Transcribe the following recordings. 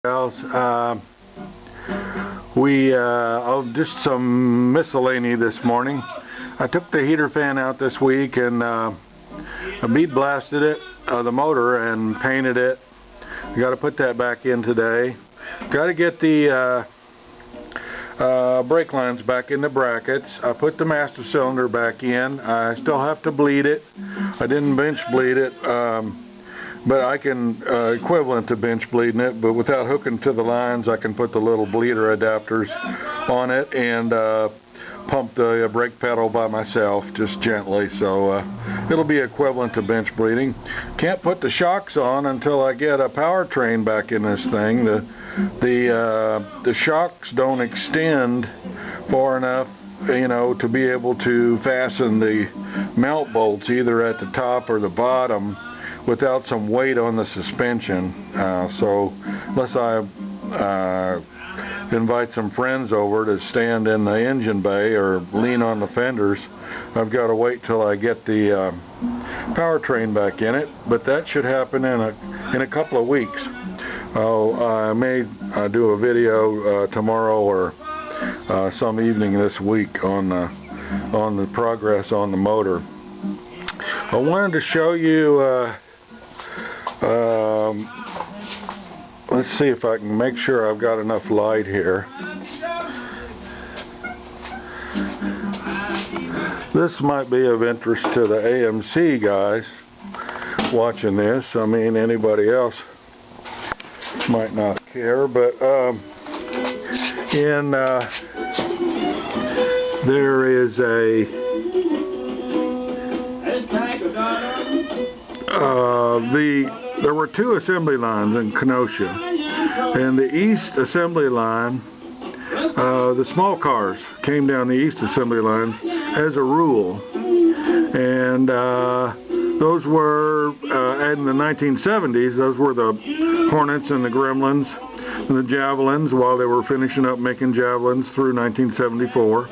Just some miscellany this morning. I took the heater fan out this week and I bead blasted it, the motor, and painted it. Got to put that back in today. Got to get the brake lines back in the brackets. I put the master cylinder back in. I still have to bleed it. I didn't bench bleed it, but I can equivalent to bench bleeding it, but without hooking to the lines I can put the little bleeder adapters on it and pump the brake pedal by myself just gently, so it'll be equivalent to bench bleeding. Can't put the shocks on until I get a powertrain back in this thing. The shocks don't extend far enough, you know, to be able to fasten the mount bolts either at the top or the bottom without some weight on the suspension. So unless I invite some friends over to stand in the engine bay or lean on the fenders, I've got to wait till I get the powertrain back in it, but that should happen in a couple of weeks. I may do a video tomorrow or some evening this week on the progress on the motor. I wanted to show you let's see if I can make sure I've got enough light here. This might be of interest to the AMC guys watching this. I mean, anybody else might not care, but there is there were two assembly lines in Kenosha, and the east assembly line, the small cars came down the east assembly line as a rule, and those were in the 1970s, those were the Hornets and the Gremlins and the Javelins while they were finishing up making Javelins through 1974.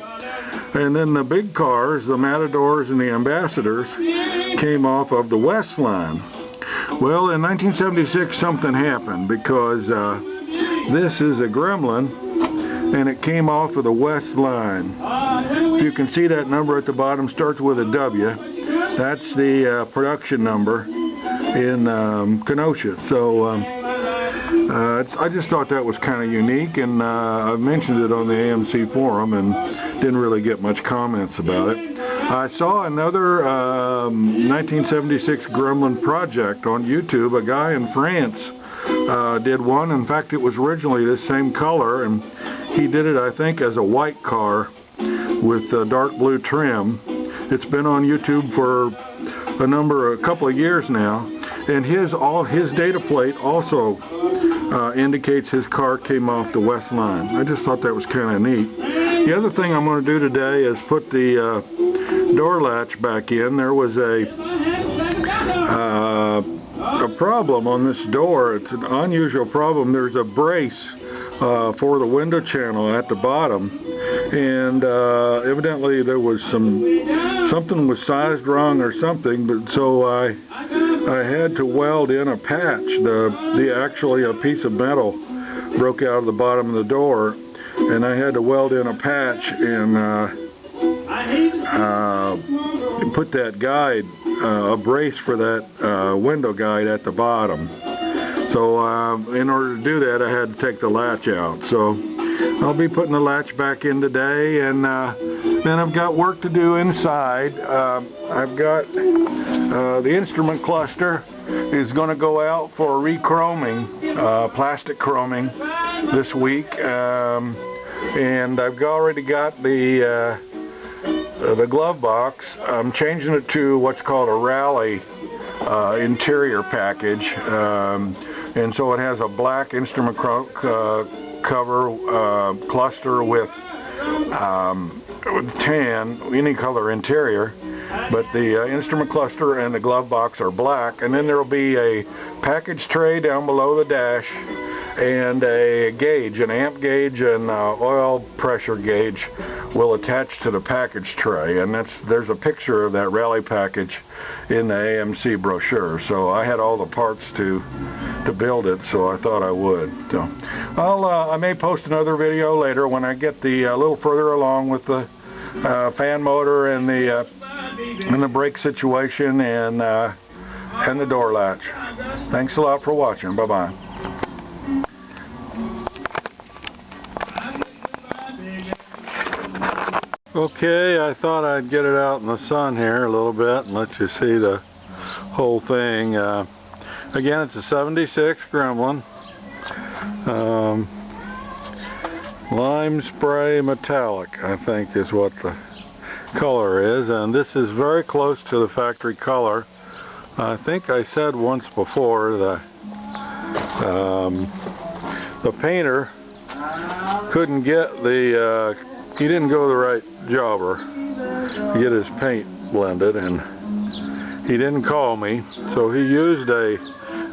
And then the big cars, the Matadors and the Ambassadors, came off of the west line. Well, in 1976 something happened, because this is a Gremlin and it came off of the west line. If you can see, that number at the bottom starts with a W. That's the production number in Kenosha. So I just thought that was kind of unique, and I mentioned it on the AMC forum and didn't really get much comments about it. I saw another 1976 Gremlin project on YouTube. A guy in France did one. In fact, it was originally this same color, and he did it, I think, as a white car with dark blue trim. It's been on YouTube for a couple of years now, and all his data plate also indicates his car came off the west line. I just thought that was kind of neat. The other thing I'm going to do today is put the door latch back in. There was a problem on this door. It's an unusual problem. There's a brace for the window channel at the bottom, and evidently there was something was sized wrong or something, but so I had to weld in a patch. Actually a piece of metal broke out of the bottom of the door, and I had to weld in a patch and put that guide, a brace for that window guide at the bottom. So in order to do that, I had to take the latch out. So I'll be putting the latch back in today, and then I've got work to do inside. I've got the instrument cluster is going to go out for re-chroming, plastic chroming this week, and I've already got the glove box. I'm changing it to what's called a Rally interior package, and so it has a black instrument cover cluster with tan, any color interior, but the instrument cluster and the glove box are black, and then there will be a package tray down below the dash and a gauge, an amp gauge and oil pressure gauge will attach to the package tray, and there's a picture of that rally package in the AMC brochure. So I had all the parts to build it, so I thought I would. So I may post another video later when I get a little further along with the fan motor and the brake situation and the door latch. Thanks a lot for watching. Bye bye. Okay, I thought I'd get it out in the sun here a little bit and let you see the whole thing. Again, it's a 76 Gremlin. Lime spray metallic, I think is what the color is, and this is very close to the factory color. I think I said once before that the painter couldn't get he didn't go the right jobber to get his paint blended, and he didn't call me, so he used a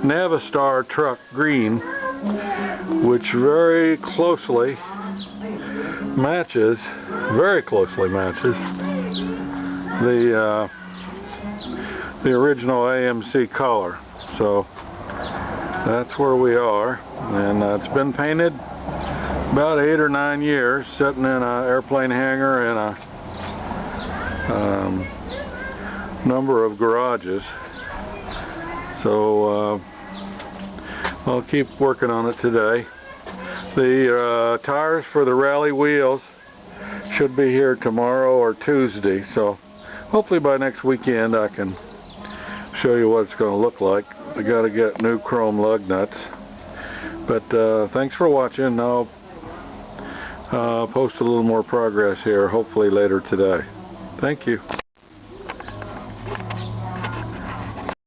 Navistar truck green, which very closely matches the original AMC color. So that's where we are, and it's been painted about 8 or 9 years, sitting in an airplane hangar in a number of garages. So I'll keep working on it today. The tires for the rally wheels should be here tomorrow or Tuesday, so hopefully by next weekend I can show you what it's going to look like. I got to get new chrome lug nuts. But thanks for watching. I'll post a little more progress here hopefully later today. Thank you.